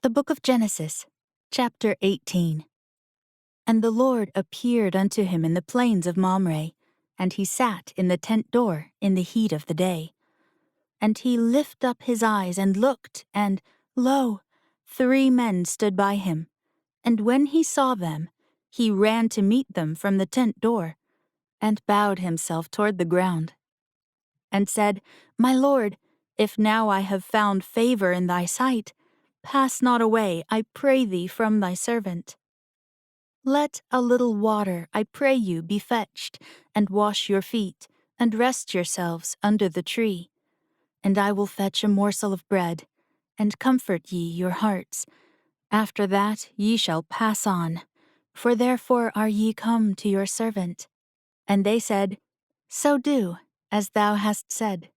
The book of Genesis, chapter 18. And the Lord appeared unto him in the plains of Mamre, and he sat in the tent door in the heat of the day. And he lifted up his eyes and looked, and, lo, 3 men stood by him. And when he saw them, he ran to meet them from the tent door, and bowed himself toward the ground, and said, My Lord, if now I have found favor in thy sight, pass not away, I pray thee, from thy servant. Let a little water, I pray you, be fetched, and wash your feet, and rest yourselves under the tree. And I will fetch a morsel of bread, and comfort ye your hearts. After that ye shall pass on, for therefore are ye come to your servant. And they said, So do, as thou hast said.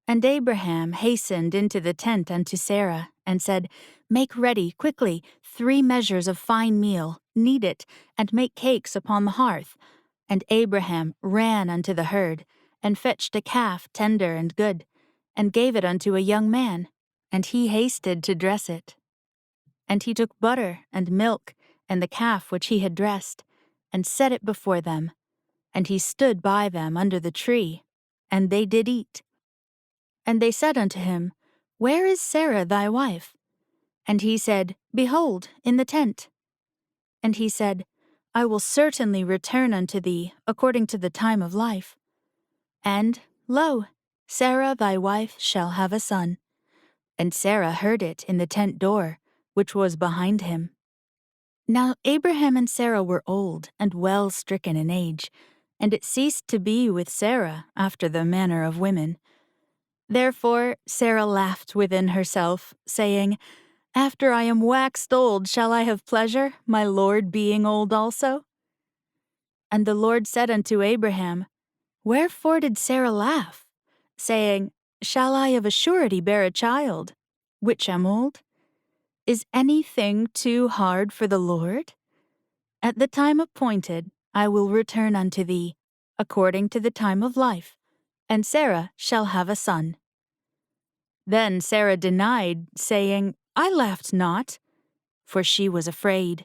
And Abraham hastened into the tent unto Sarah, and said, Make ready quickly 3 measures of fine meal, knead it, and make cakes upon the hearth. And Abraham ran unto the herd, and fetched a calf tender and good, and gave it unto a young man, and he hasted to dress it. And he took butter and milk, and the calf which he had dressed, and set it before them. And he stood by them under the tree, and they did eat. And they said unto him, Where is Sarah thy wife? And he said, Behold, in the tent. And he said, I will certainly return unto thee according to the time of life. And, lo, Sarah thy wife shall have a son. And Sarah heard it in the tent door, which was behind him. Now Abraham and Sarah were old and well stricken in age, and it ceased to be with Sarah after the manner of women. Therefore Sarah laughed within herself, saying, After I am waxed old, shall I have pleasure, my Lord being old also? And the Lord said unto Abraham, Wherefore did Sarah laugh, saying, Shall I of a surety bear a child, which am old? Is anything too hard for the Lord? At the time appointed I will return unto thee, according to the time of life, and Sarah shall have a son. Then Sarah denied, saying, I laughed not, for she was afraid.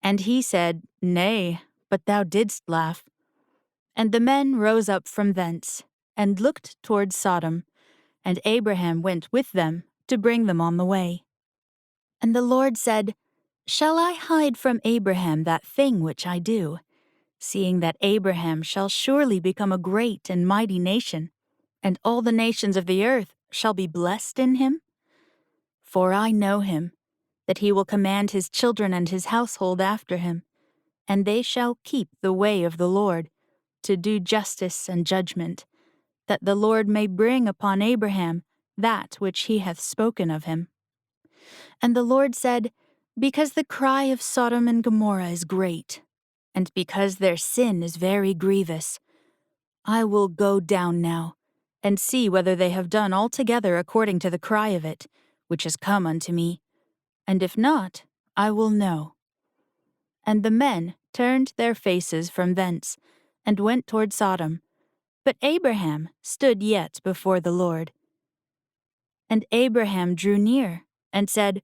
And he said, Nay, but thou didst laugh. And the men rose up from thence, and looked toward Sodom, and Abraham went with them to bring them on the way. And the Lord said, Shall I hide from Abraham that thing which I do, seeing that Abraham shall surely become a great and mighty nation, and all the nations of the earth shall be blessed in him? For I know him, that he will command his children and his household after him, and they shall keep the way of the Lord, to do justice and judgment, that the Lord may bring upon Abraham that which he hath spoken of him. And the Lord said, Because the cry of Sodom and Gomorrah is great, and because their sin is very grievous, I will go down now, and see whether they have done altogether according to the cry of it, which has come unto me, and if not, I will know. And the men turned their faces from thence, and went toward Sodom. But Abraham stood yet before the Lord. And Abraham drew near, and said,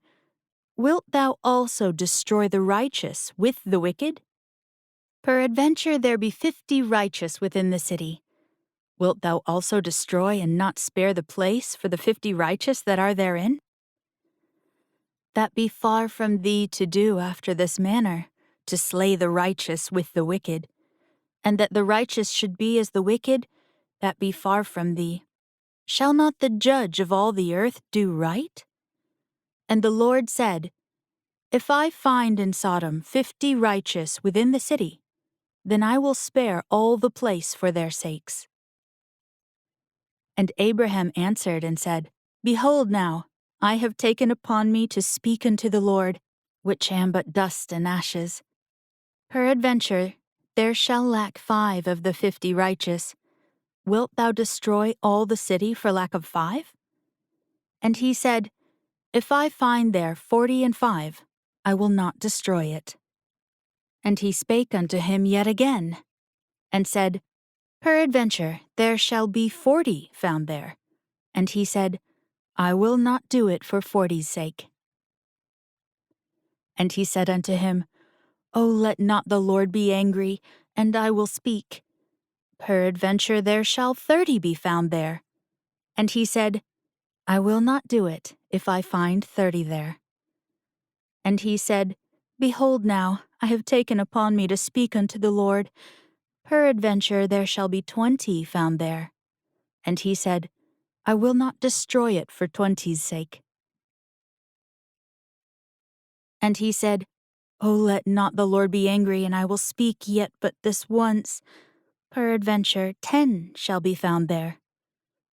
Wilt thou also destroy the righteous with the wicked? Peradventure there be 50 righteous within the city. Wilt thou also destroy and not spare the place for the 50 righteous that are therein? That be far from thee to do after this manner, to slay the righteous with the wicked, and that the righteous should be as the wicked, that be far from thee. Shall not the judge of all the earth do right? And the Lord said, If I find in Sodom 50 righteous within the city, then I will spare all the place for their sakes. And Abraham answered and said, Behold now, I have taken upon me to speak unto the Lord, which am but dust and ashes. Peradventure there shall lack 5 of the 50 righteous. Wilt thou destroy all the city for lack of 5? And he said, If I find there 45, I will not destroy it. And he spake unto him yet again, and said, Peradventure there shall be 40 found there. And he said, I will not do it for 40's sake. And he said unto him, O let not the Lord be angry, and I will speak. Peradventure there shall 30 be found there. And he said, I will not do it, if I find 30 there. And he said, Behold now, I have taken upon me to speak unto the Lord. Peradventure there shall be 20 found there. And he said, I will not destroy it for 20's sake. And he said, O let not the Lord be angry, and I will speak yet but this once. Peradventure 10 shall be found there.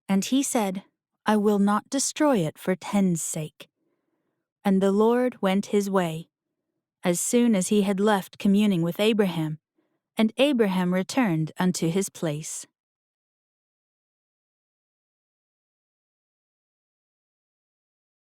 And he said, I will not destroy it for 10's sake. And the Lord went his way, as soon as he had left communing with Abraham, and Abraham returned unto his place.